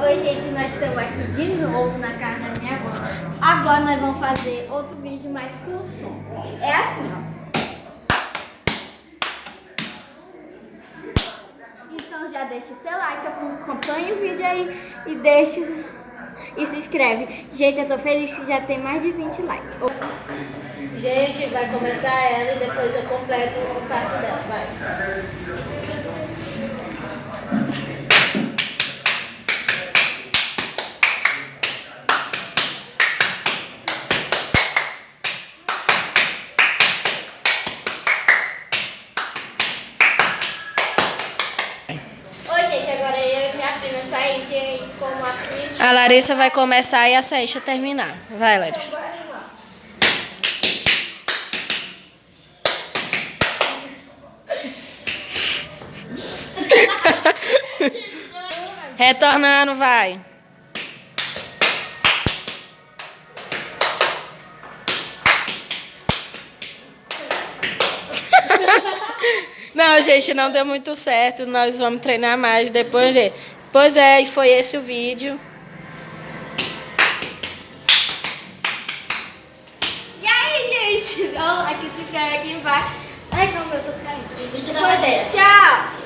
Oi, gente, nós estamos aqui de novo na casa da minha avó. Agora nós vamos fazer outro vídeo mais com som. É assim, ó. Então já deixa o seu like, acompanha o vídeo aí e deixa e se inscreve. Gente, eu tô feliz que já tem mais de 20 likes. Gente, vai começar ela e depois eu completo o passo dela, vai. Oi, gente, agora eu e minha prima saímos como a A Larissa vai começar e a Saíxa terminar. Vai, Larissa. Retornando, vai. Não, gente, não deu muito certo. Nós vamos treinar mais depois. Pois é, e foi esse o vídeo. E aí, gente? Dá um like, se inscreve aqui embaixo. Ai, como eu tô caindo. E vídeo da Tchau!